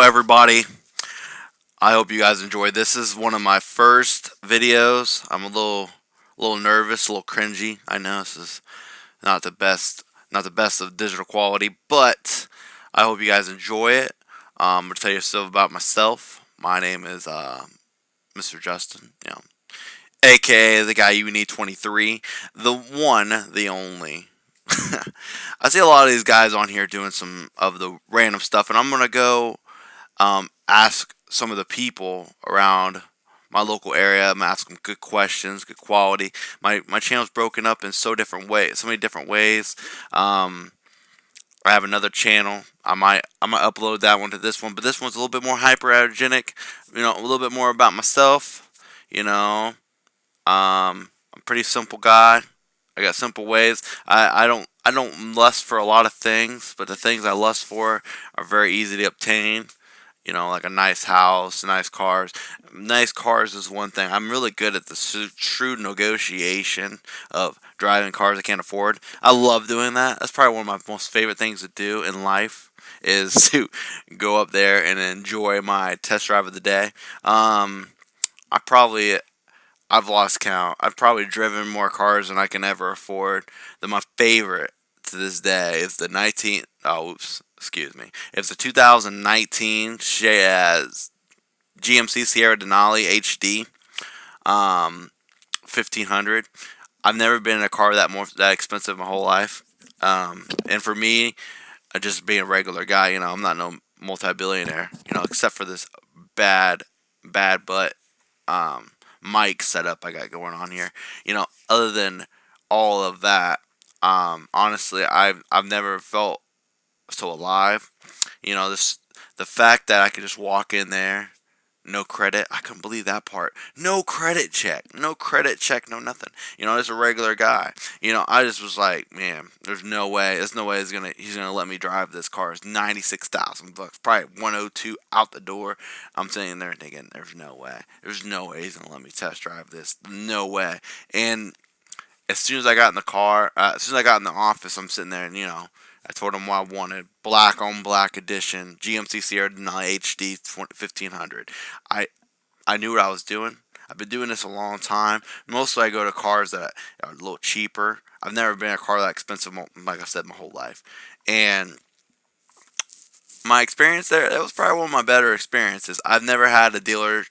everybody. I hope you guys enjoyed. This is one of my first videos. I'm a little nervous, a little cringy. I know this is not the best of digital quality, but I hope you guys enjoy it. I'm gonna tell you stuff about myself. My name is Mr. Justin, aka the guy you need 23, the one, the only. I see a lot of these guys on here doing some of the random stuff, and I'm gonna go ask some of the people around my local area. I'm asking them good questions, good quality. My channel's broken up in so many different ways. I have another channel. I might upload that one to this one, but this one's a little bit more hyperergenic. A little bit more about myself. I'm a pretty simple guy. I got simple ways. I don't lust for a lot of things, but the things I lust for are very easy to obtain. Like a nice house, nice cars. Nice cars is one thing. I'm really good at the shrewd negotiation of driving cars I can't afford. I love doing that. That's probably one of my most favorite things to do in life is to go up there and enjoy my test drive of the day. I probably I've lost count. I've probably driven more cars than I can ever afford. My favorite to this day is the 19. Oh, oops. Excuse me. It's the 2019 GMC Sierra Denali HD 1500. I've never been in a car that expensive my whole life. And for me, just being a regular guy, I'm not no multi-billionaire, except for this bad butt mic setup I got going on here. Other than all of that, honestly, I've never felt so alive. The fact that I could just walk in there, no credit. I couldn't believe that part. No credit check, no nothing. As a regular guy. I just was like, man, there's no way. There's no way he's gonna let me drive this car. It's $96,000, probably 102 out the door. I'm sitting there thinking, there's no way. There's no way he's gonna let me test drive this. No way. And as soon as I got in the car, as soon as I got in the office, I'm sitting there and I told him what I wanted. Black on black edition. GMC Sierra Denali HD 1500. I knew what I was doing. I've been doing this a long time. Mostly I go to cars that are a little cheaper. I've never been in a car that expensive, like I said, my whole life. And my experience there, that was probably one of my better experiences. I've never had a dealer,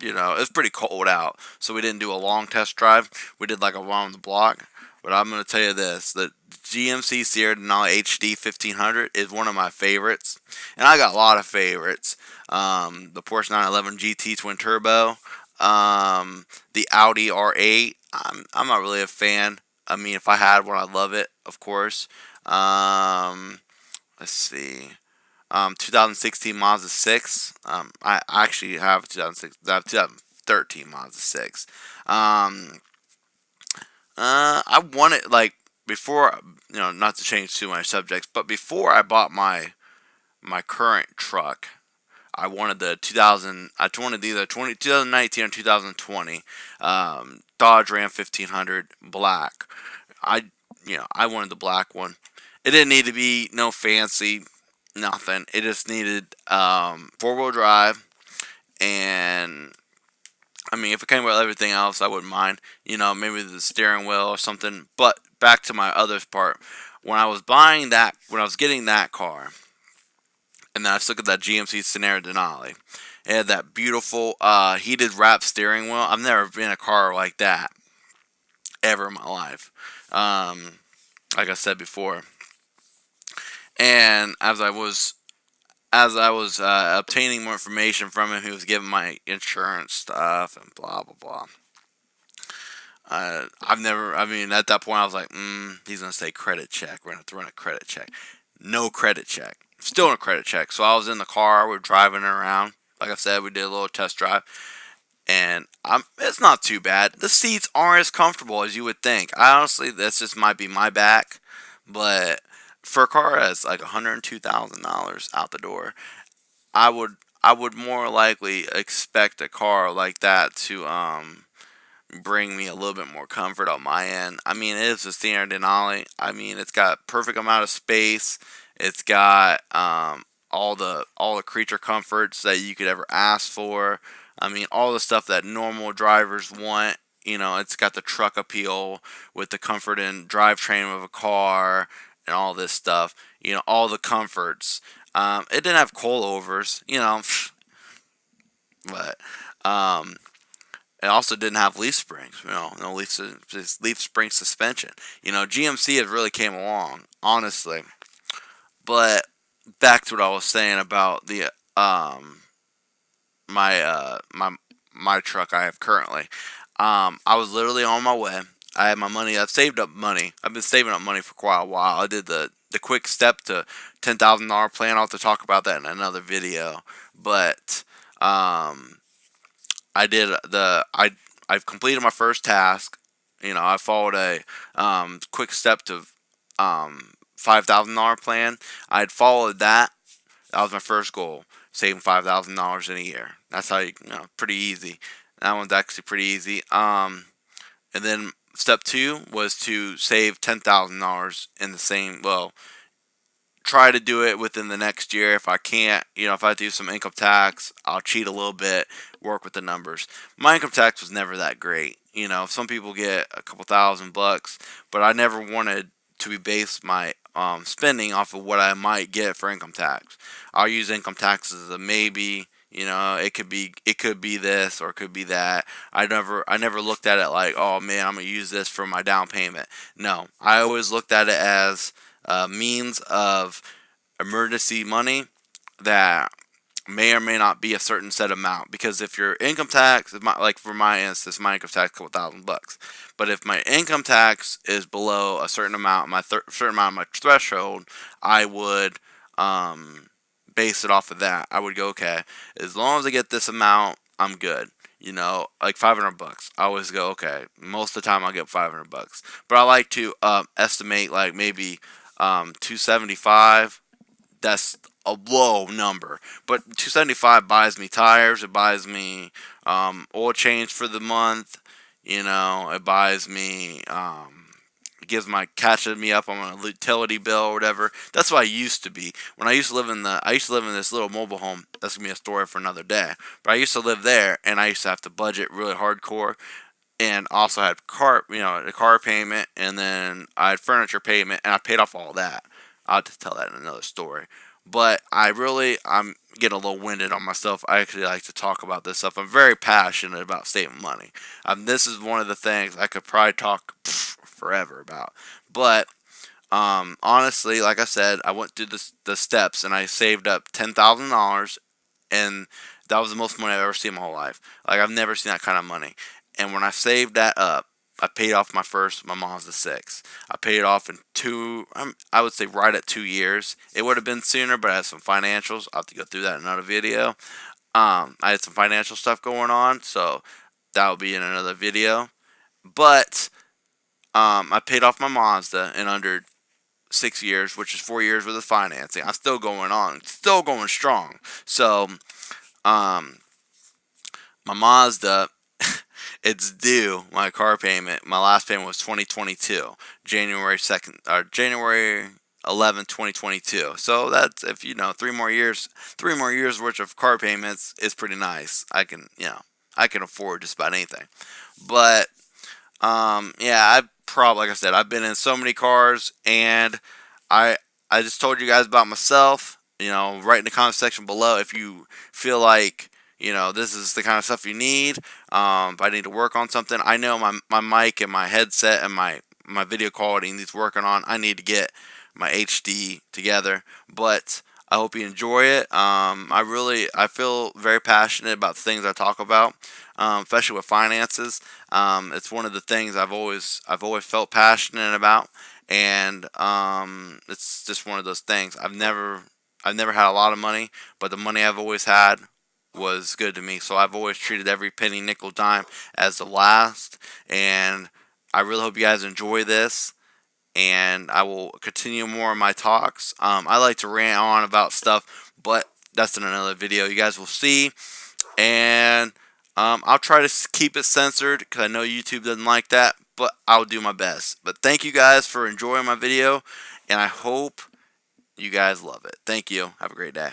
it was pretty cold out. So we didn't do a long test drive. We did like a round the block. But I'm going to tell you this, the GMC Sierra Denali HD 1500 is one of my favorites. And I got a lot of favorites. The Porsche 911 GT Twin Turbo. The Audi R8. I'm not really a fan. I mean, if I had one, I'd love it, of course. Let's see. 2016 Mazda 6. I actually have 2013 Mazda 6. I wanted, like, before, not to change too many subjects, but before I bought my current truck, I wanted the 2019 or 2020 Dodge Ram 1500 black. I wanted the black one. It didn't need to be no fancy, nothing. It just needed four-wheel drive, and I mean, if it came with everything else, I wouldn't mind. Maybe the steering wheel or something. But back to my other part. When I was getting that car, and then I looked at that GMC Sierra Denali, it had that beautiful heated wrap steering wheel. I've never been in a car like that ever in my life. Like I said before. And as I was obtaining more information from him, he was giving my insurance stuff and blah blah blah. At that point, I was like, he's gonna say credit check. We're gonna have to run a credit check. No credit check. Still no credit check. So I was in the car. We're driving around. Like I said, we did a little test drive, and it's not too bad. The seats aren't as comfortable as you would think. I honestly, this just might be my back, but for a car that's like $102,000 out the door, I would more likely expect a car like that to bring me a little bit more comfort on my end. I mean, it is a Sierra Denali. I mean, it's got perfect amount of space. It's got all the creature comforts that you could ever ask for. I mean, all the stuff that normal drivers want. It's got the truck appeal with the comfort and drivetrain of a car and all this stuff. All the comforts. It didn't have coilovers, but it also didn't have leaf springs. No leaf spring suspension. GMC has really came along, honestly. But back to what I was saying about the my truck I have currently. I was literally on my way. I had my money. I've saved up money. I've been saving up money for quite a while. I did the quick step to $10,000 plan. I'll have to talk about that in another video. But I've completed my first task. I followed a quick step to $5,000 plan. I had followed that. That was my first goal, saving $5,000 in a year. That's how pretty easy. That one's actually pretty easy. And then step 2 was to save $10,000 in the same. Well, try to do it within the next year. If I can't, if I do some income tax, I'll cheat a little bit, work with the numbers. My income tax was never that great. Some people get a couple $1,000, but I never wanted to be based my spending off of what I might get for income tax. I'll use income tax as a maybe. It could be this or it could be that. I never looked at it like, oh man, I'm gonna use this for my down payment. No, I always looked at it as a means of emergency money that may or may not be a certain set amount. Because if your income tax, like for my instance, my income tax is a couple $1,000. But if my income tax is below a certain amount, certain amount of my threshold, I would base it off of that. I would go, okay, as long as I get this amount, I'm good. Like $500. I always go, okay, most of the time I'll get $500. But I like to estimate like maybe $275. That's a low number, but $275 buys me tires. It buys me oil change for the month. It buys me. It gives catches me up on a utility bill or whatever. That's what I used to be when I used to live in this little mobile home. That's gonna be a story for another day. But I used to live there, and I used to have to budget really hardcore, and also had the car payment, and then I had furniture payment, and I paid off all that. I'll have to tell that in another story. But I'm getting a little winded on myself. I actually like to talk about this stuff. I'm very passionate about saving money. This is one of the things I could probably talk forever about. But honestly, like I said, I went through the steps and I saved up $10,000, and that was the most money I've ever seen in my whole life. Like, I've never seen that kind of money. And when I saved that up, I paid off my Mazda 6. I paid it off in I would say right at 2 years. It would have been sooner, but I had some financials. I'll have to go through that in another video. I had some financial stuff going on, so that will be in another video. But I paid off my Mazda in under 6 years, which is 4 years worth of financing. I'm still going on, still going strong. So, my Mazda, it's due. My car payment, my last payment was 2022, January 2nd, or January 11th, 2022. So that's, if 3 more years worth of car payments is pretty nice. I can afford just about anything. But yeah, like I said, I've been in so many cars, and I just told you guys about myself. Write in the comment section below if you feel like this is the kind of stuff you need. If I need to work on something, I know my mic and my headset and my video quality needs working on. I need to get my HD together, but I hope you enjoy it. I feel very passionate about the things I talk about, especially with finances. It's one of the things I've always felt passionate about, and it's just one of those things. I've never had a lot of money, but the money I've always had was good to me. So I've always treated every penny, nickel, dime as the last. And I really hope you guys enjoy this. And I will continue more of my talks. I like to rant on about stuff, but that's in another video. You guys will see. And I'll try to keep it censored because I know YouTube doesn't like that, but I'll do my best. But thank you guys for enjoying my video, and I hope you guys love it. Thank you. Have a great day.